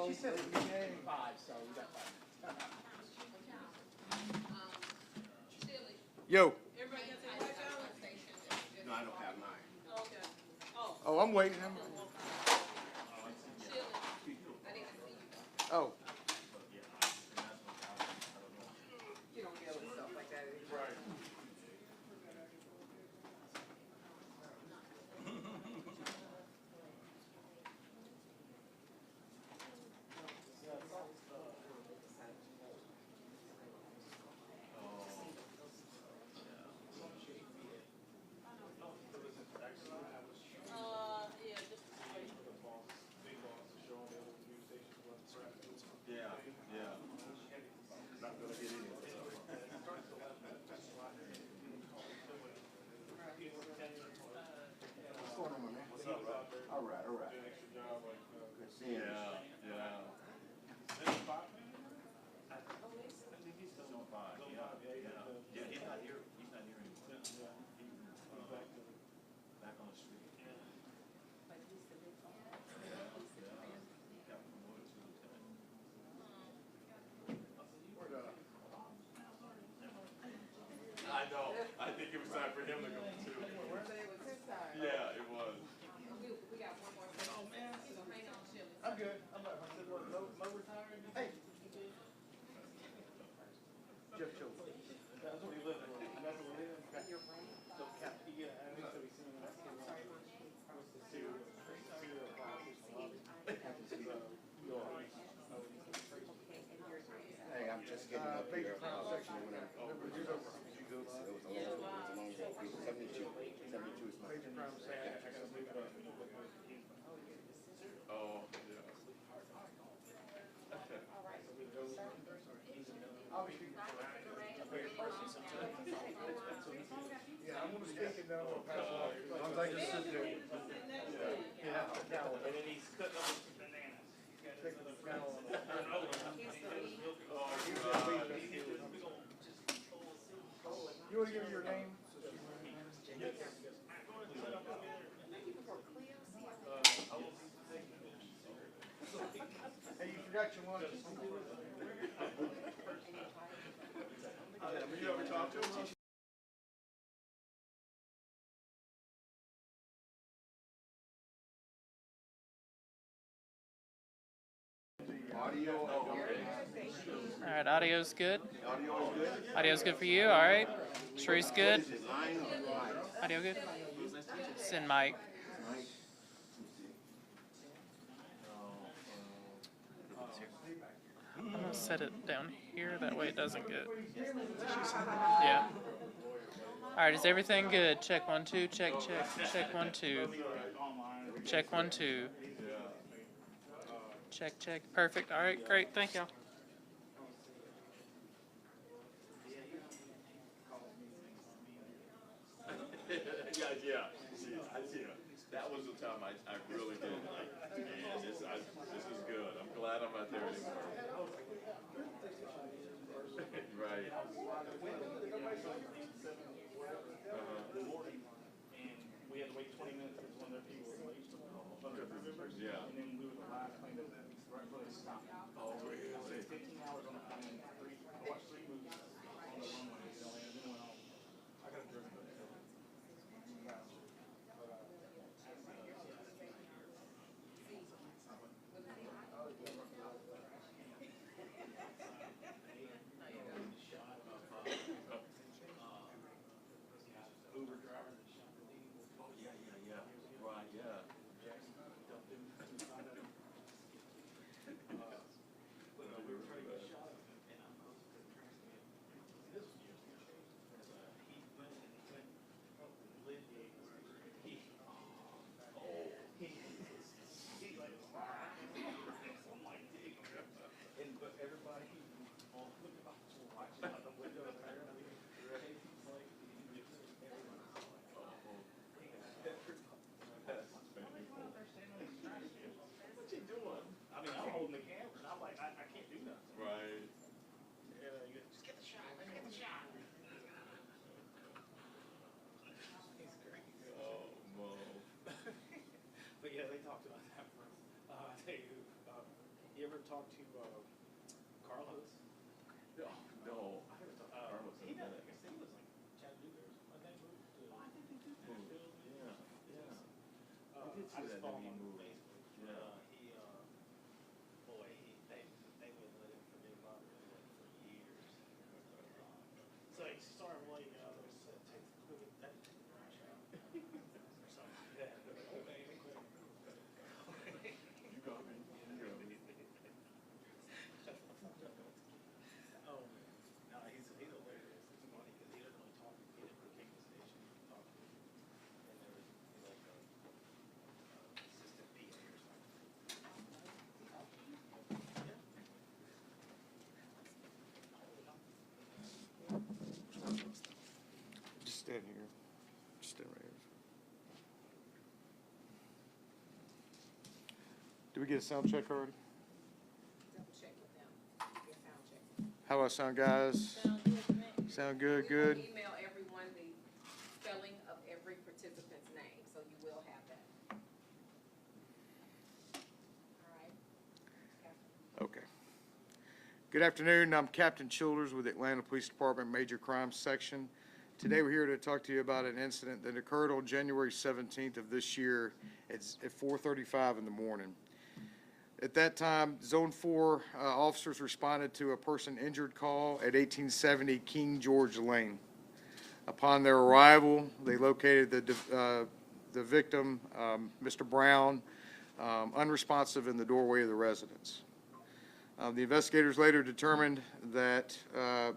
She said it was 5, so we got 5. Yo. No, I don't have mine. Okay. Oh, I'm waiting. Oh. You don't deal with stuff like that anymore. Right. I know. I think it was time for him to go too. Yeah, it was. We got one more thing. Oh man. So hang on, Chili. I'm good. I'm not. I said, what, low retiring? Hey. Jeff Cho. That's what he lived in. That's what we live in. Your brain. So, yeah, I think so. He's seen that. Sorry, Mom. Hey, I'm just getting up here. Section when I it was a long 72. 72 is my Oh, yeah. Yeah, I'm going to speak and then I'm going to pass it on. As long as I just sit there. Yeah. And then he's cutting up some bananas. You want to give me your name? Yes. Hey, you forgot your lunch. You ever talk to him? Audio. All right, audio's good. Audio is good. Audio's good for you. All right. Sharice good. Audio good. Send mic. I'm gonna set it down here. That way it doesn't get. Yeah. All right. Is everything good? Check 1 2. Check check. Check 1 2. Check 1 2. Check check. Perfect. All right. Great. Thank y'all. Yeah. See, that was the time I really did like, and this is good. I'm glad I'm not there anymore. Right. And we had to wait 20 minutes because one of their people was late. Yeah. And then we were the last plane that right before they stopped. Oh, really? 15 hours on the plane. I watched 3 movies on the runway. And then went home. I got a drink. talk to Carlos? No, no, I haven't talked to Carlos in a minute. I guess he was like Chattanooga or something. I think moved to. I think they did. Nashville. Yeah, yeah. I did I see just that follow he him on moved. Facebook. Yeah. Boy, they wouldn't let him forget about it for years. So he started letting out those take the quick that take the trash out. Or something like that. Okay, okay. You got me. You got me. Oh, no, he's hilarious. It's funny because he doesn't really talk. He didn't really came to the station and talk to me. And there was like a assistant PA or something. Just stand here. Just stand right here. Did we get a sound check already? Double check with them. Get sound check. How do I sound, guys? Sound good to me. Sound good, We will good? email everyone the spelling of every participant's name, so you will have that. All right. Captain. Okay. Good afternoon. I'm Captain Childers with the Atlanta Police Department Major Crimes Section. Today we're here to talk to you about an incident that occurred on January 17th of this year at 4:35 in the morning. At that time, Zone 4 officers responded to a person injured call at 1870 King George Lane. Upon their arrival, they located the victim, Mr. Brown, unresponsive in the doorway of the residence. The investigators later determined that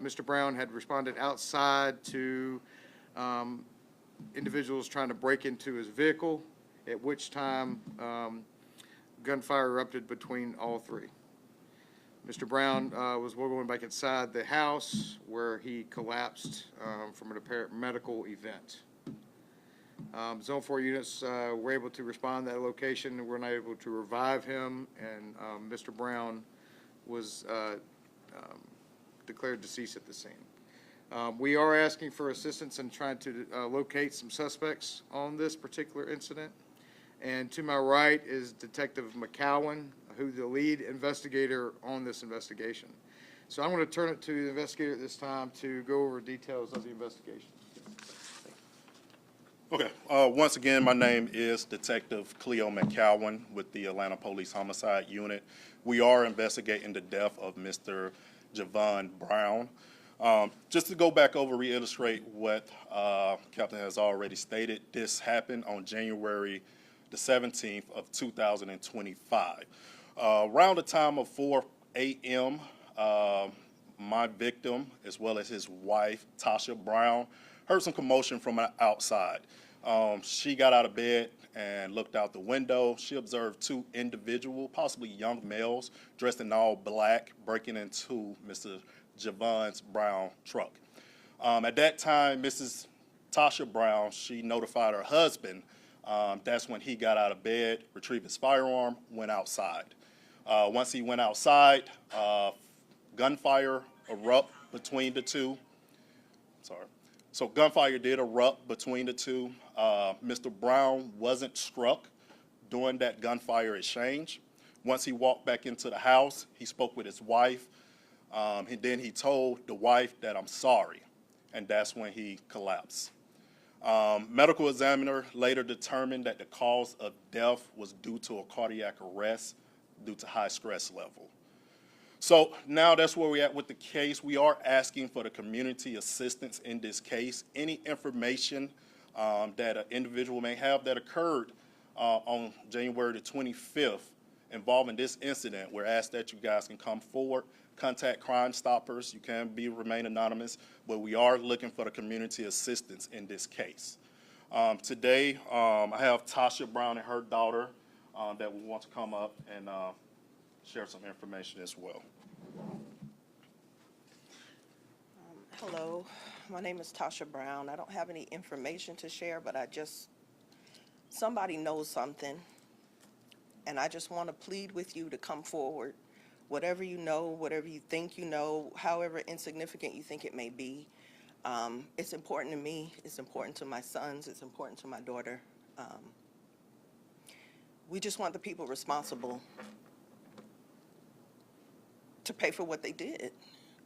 Mr. Brown had responded outside to individuals trying to break into his vehicle, at which time gunfire erupted between all three. Mr. Brown was going back inside the house where he collapsed from an apparent medical event. Zone 4 units were able to respond to that location and were not able to revive him, and Mr. Brown was declared deceased at the scene. We are asking for assistance in trying to locate some suspects on this particular incident. And to my right is Detective McCowan, who's the lead investigator on this investigation. So I'm going to turn it to the investigator at this time to go over details of the investigation. Okay. Once again, my name is Detective Cleo McCowan with the Atlanta Police Homicide Unit. We are investigating the death of Mr. Javon Brown. Just to go back over, reiterate what Captain has already stated, this happened on January the 17th of 2025. Around the time of 4 a.m., my victim, as well as his wife, Tasha Brown, heard some commotion from outside. She got out of bed and looked out the window. She observed two individual, possibly young males, dressed in all black, breaking into Mr. Javon Brown's truck. At that time, Mrs. Tasha Brown, she notified her husband. That's when he got out of bed, retrieved his firearm, went outside. Once he went outside, gunfire erupted between the two. So gunfire did erupt between the two. Mr. Brown wasn't struck during that gunfire exchange. Once he walked back into the house, he spoke with his wife. And then he told the wife that I'm sorry. And that's when he collapsed. Medical examiner later determined that the cause of death was due to a cardiac arrest due to high stress level. So now that's where we're at with the case. We are asking for the community assistance in this case. Any information that an individual may have that occurred on January the 25th involving this incident, we're asked that you guys can come forward, contact Crime Stoppers. You can remain anonymous, but we are looking for the community assistance in this case. Today, I have Tasha Brown and her daughter that will want to come up and share some information as well. Hello, my name is Tasha Brown. I don't have any information to share, but somebody knows something, and I just want to plead with you to come forward. Whatever you know, whatever you think you know, however insignificant you think it may be, it's important to me, it's important to my sons, it's important to my daughter. We just want the people responsible to pay for what they did.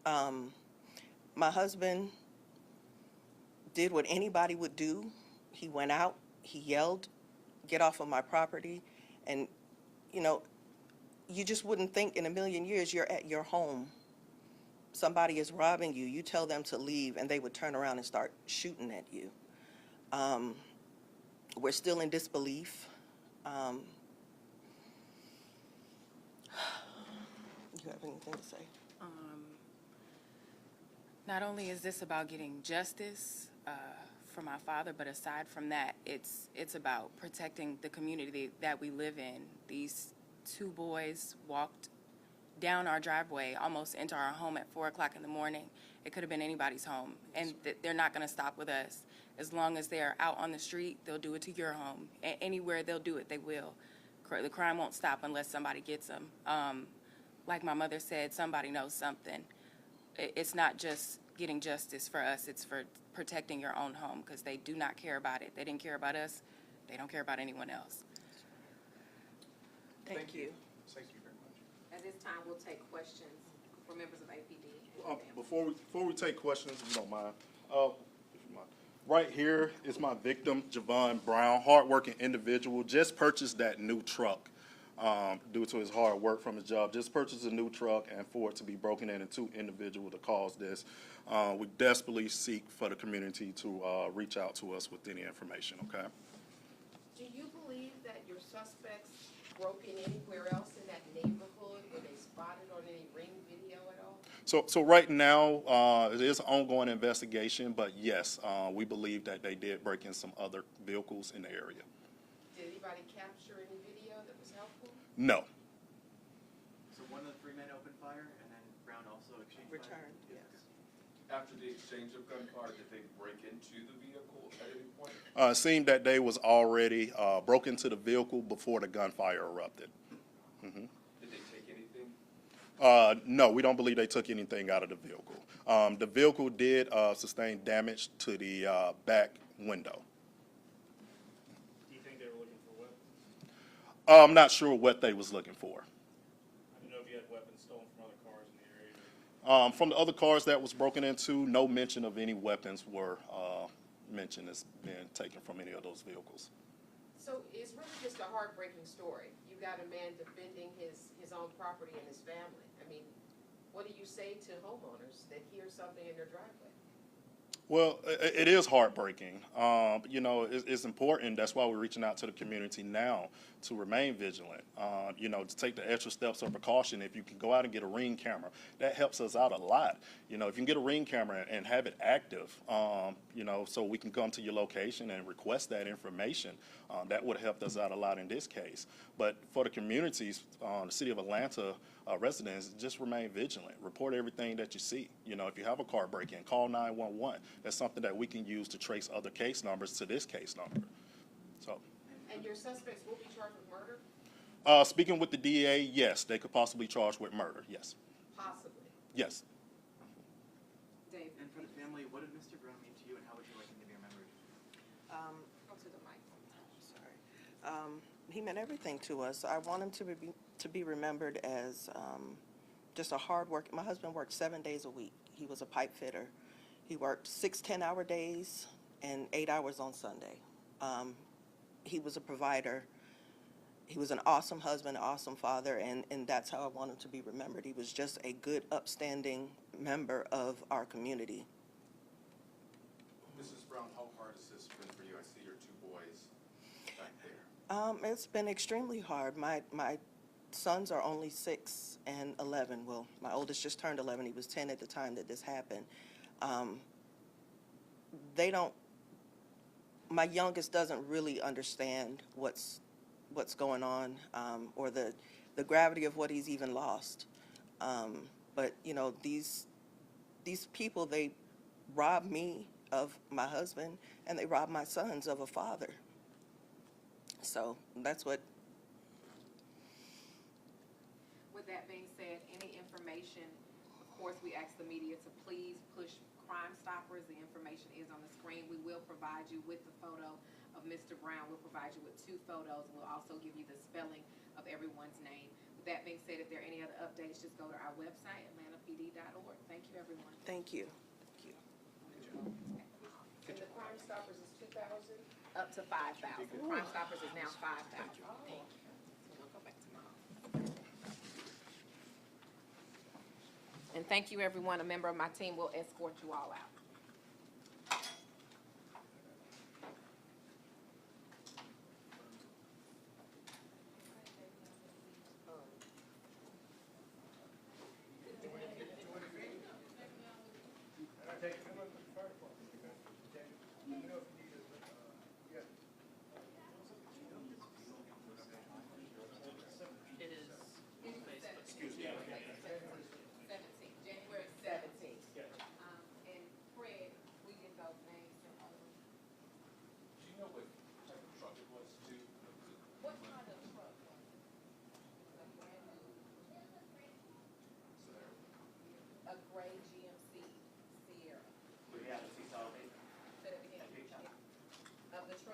My husband did what anybody would do. He went out, he yelled, "Get off of my property." And, you know, you just wouldn't think in a million years you're at your home. Somebody is robbing you. You tell them to leave, and they would turn around and start shooting at you. We're still in disbelief. You have anything to say? Not only is this about getting justice for my father, but aside from that, it's about protecting the community that we live in. These two boys walked down our driveway, almost into our home at 4 o'clock in the morning. It could have been anybody's home, and they're not going to stop with us. As long as they're out on the street, they'll do it to your home. Anywhere they'll do it, they will. The crime won't stop unless somebody gets them. Like my mother said, somebody knows something. It's not just getting justice for us, it's for protecting your own home, because they do not care about it. They didn't care about us. They don't care about anyone else. Thank you. Thank you very much. At this time, we'll take questions from members of APD. Before we take questions, if you don't mind, if you mind. Right here is my victim, Javon Brown, hardworking individual, just purchased that new truck due to his hard work from his job. Just purchased a new truck, and for it to be broken in and two individuals to cause this, we desperately seek for the community to reach out to us with any information, okay? Do you believe that your suspects broke in anywhere else in that neighborhood? Were they spotted on any ring video at all? So right now, it is an ongoing investigation, but yes, we believe that they did break in some other vehicles in the area. Did anybody capture any video that was helpful? No. So one of the three men opened fire, and then Brown also exchanged fire? Returned, yes. After the exchange of gunfire, did they break into the vehicle at any point? It seemed that they was already broke into the vehicle before the gunfire erupted. Did they take anything? No, we don't believe they took anything out of the vehicle. The vehicle did sustain damage to the back window. Do you think they were looking for weapons? I'm not sure what they was looking for. I don't know if you had weapons stolen from other cars in the area. From the other cars that was broken into, no mention of any weapons were mentioned as being taken from any of those vehicles. So it's really just a heartbreaking story. You got a man defending his own property and his family. I mean, what do you say to homeowners that hear something in their driveway? Well, it is heartbreaking. You know, it's important. That's why we're reaching out to the community now to remain vigilant. You know, to take the extra steps of precaution. If you can go out and get a Ring camera, that helps us out a lot. You know, if you can get a Ring camera and have it active, you know, so we can come to your location and request that information, that would have helped us out a lot in this case. But for the communities, the city of Atlanta residents, just remain vigilant. Report everything that you see. You know, if you have a car break-in, call 911. That's something that we can use to trace other case numbers to this case number. So, And your suspects will be charged with murder? speaking with the DA, yes, they could possibly charge with murder. Yes. Possibly. Yes. Dave, And for the family, what did Mr. Brown mean to you, and how would you like him to be remembered? go to the mic. Sorry. He meant everything to us. I want him to be remembered as just a hard work. My husband worked 7 days a week. He was a pipe fitter. He worked 6 10-hour days and 8 hours on Sunday. He was a provider. He was an awesome husband, awesome father, and that's how I want him to be remembered. He was just a good, upstanding member of our community. Mrs. Brown, how hard has this been for you? I see your two boys back there. It's been extremely hard. My sons are only 6 and 11. Well, my oldest just turned 11. He was 10 at the time that this happened. My youngest doesn't really understand what's going on, or the gravity of what he's even lost. But you know, these people, they rob me of my husband, and they rob my sons of a father. So that's what. With that being said, any information, of course, we ask the media to please push Crime Stoppers. The information is on the screen. We will provide you with the photo of Mr. Brown. We'll provide you with 2 photos. We'll also give you the spelling of everyone's name. With that being said, if there are any other updates, just go to our website, atlantapd.org. Thank you, everyone. Thank you. And the Crime Stoppers is 2,000? Up to 5,000. Crime Stoppers is now 5,000. We'll go back to my office. And thank you, everyone. A member of my team will escort you all out. January 17th. And Fred, we get those names and others. Do you know what type of truck it was too? What kind of truck was it? A brand new, a gray Jeep.